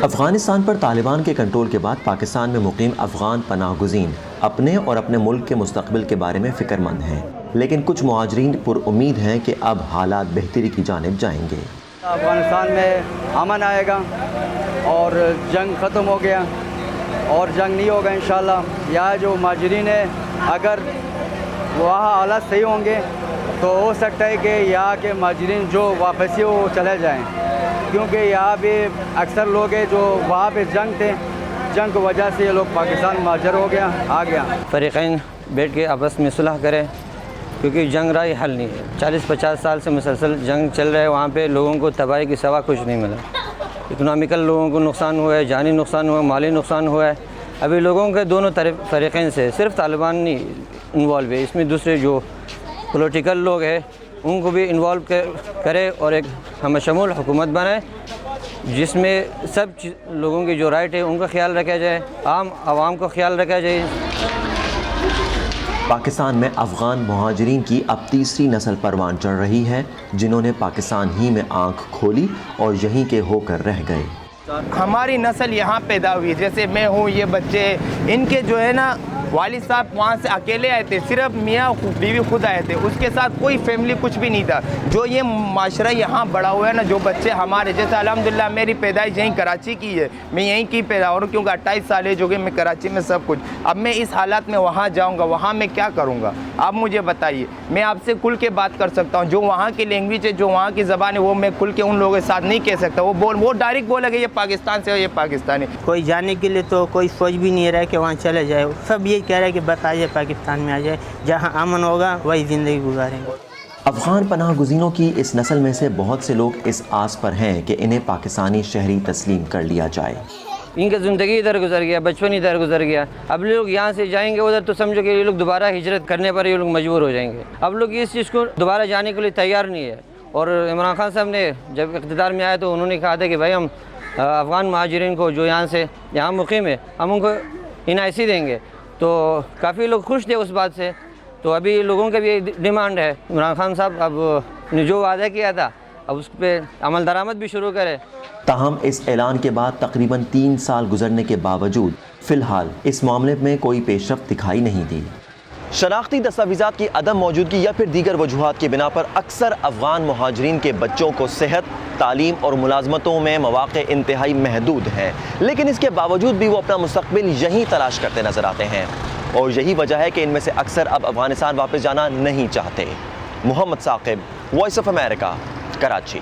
افغانستان پر طالبان کے کنٹرول کے بعد پاکستان میں مقیم افغان پناہ گزین اپنے اور اپنے ملک کے مستقبل کے بارے میں فکر مند ہیں، لیکن کچھ مہاجرین پر امید ہیں کہ اب حالات بہتری کی جانب جائیں گے۔ افغانستان میں امن آئے گا اور جنگ ختم ہو گیا اور جنگ نہیں ہوگا انشاءاللہ۔ یہاں جو مہاجرین ہیں اگر وہاں حالات صحیح ہوں گے تو ہو سکتا ہے کہ یہاں کے مہاجرین جو واپسی وہ چلے جائیں، کیونکہ یہاں بھی اکثر لوگ ہیں جو وہاں پہ جنگ تھے، جنگ کی وجہ سے یہ لوگ پاکستان مہاجر ہو گیا آ گیا۔ فریقین بیٹھ کے آپس میں صلح کرے، کیونکہ جنگ رائی حل نہیں ہے۔ 40-50 سال سے مسلسل جنگ چل رہا ہے، وہاں پہ لوگوں کو تباہی کے سوا کچھ نہیں ملا۔ اکنامیکل لوگوں کو نقصان ہوا ہے، جانی نقصان ہوا ہے، مالی نقصان ہوا ہے۔ ابھی لوگوں کے دونوں طرف فریقین سے صرف طالبان نہیں انوالو ہے، اس میں دوسرے جو پولیٹیکل لوگ ہیں ان کو بھی انوالو کرے اور ایک ہم شمول حکومت بنائے جس میں سب لوگوں کی جو رائٹ ہے ان کا خیال رکھا جائے، عام عوام کو خیال رکھا جائے۔ پاکستان میں افغان مہاجرین کی اب تیسری نسل پروان چڑھ رہی ہے، جنہوں نے پاکستان ہی میں آنکھ کھولی اور یہیں کے ہو کر رہ گئے۔ ہماری نسل یہاں پیدا ہوئی، جیسے میں ہوں، یہ بچے ان کے جو ہے نا والد صاحب وہاں سے اکیلے آئے تھے، صرف میاں بیوی خود آئے تھے، اس کے ساتھ کوئی فیملی کچھ بھی نہیں تھا۔ جو یہ معاشرہ یہاں بڑا ہوا ہے نا، جو بچے ہمارے جیسے الحمدللہ میری پیدائش یہیں کراچی کی ہے، میں یہیں کی پیدا ہوں کیونکہ 28 سال ہے جو کہ میں کراچی میں سب کچھ۔ اب میں اس حالات میں وہاں جاؤں گا، وہاں میں کیا کروں گا؟ آپ مجھے بتائیے۔ میں آپ سے کھل کے بات کر سکتا ہوں، جو وہاں کی لینگویج ہے، جو وہاں کی زبان ہے، وہ میں کھل کے ان لوگوں کے ساتھ نہیں کہہ سکتا۔ وہ ڈائریکٹ بولے گا یہ پاکستان سے ہو، یہ پاکستانی۔ کوئی جانے کے لیے تو کوئی سوچ بھی نہیں رہا ہے کہ وہاں چلے جائے، سب یہی کہہ رہے ہیں کہ بس آ جائے پاکستان میں آ جائے، جہاں امن ہوگا وہی زندگی گزاریں گے۔ افغان پناہ گزینوں کی اس نسل میں سے بہت سے لوگ اس آس پر ہیں کہ انہیں پاکستانی شہری تسلیم کر لیا جائے۔ ان کا زندگی ادھر گزر گیا، بچپن ادھر گزر گیا، اب لوگ یہاں سے جائیں گے ادھر تو سمجھو کہ یہ لوگ دوبارہ ہجرت کرنے پر یہ لوگ مجبور ہو جائیں گے۔ اب لوگ اس چیز کو دوبارہ جانے کے لیے تیار نہیں ہے، اور عمران خان صاحب نے جب اقتدار میں آئے تو انہوں نے کہا تھا کہ بھائی ہم افغان مہاجرین کو جو یہاں مقیم ہے ہم ان کو NIC دیں گے، تو کافی لوگ خوش تھے اس بات سے۔ تو ابھی لوگوں کا بھی ڈیمانڈ ہے عمران خان صاحب اب نے جو وعدہ کیا تھا اب اس پہ عمل درآمد بھی شروع کرے۔ تاہم اس اعلان کے بعد تقریباً 3 سال گزرنے کے باوجود فی الحال اس معاملے میں کوئی پیش رفت دکھائی نہیں دی۔ شناختی دستاویزات کی عدم موجودگی یا پھر دیگر وجوہات کی بنا پر اکثر افغان مہاجرین کے بچوں کو صحت، تعلیم اور ملازمتوں میں مواقع انتہائی محدود ہیں، لیکن اس کے باوجود بھی وہ اپنا مستقبل یہیں تلاش کرتے نظر آتے ہیں، اور یہی وجہ ہے کہ ان میں سے اکثر اب افغانستان واپس جانا نہیں چاہتے۔ Muhammad Saqib, Voice of America, Karachi.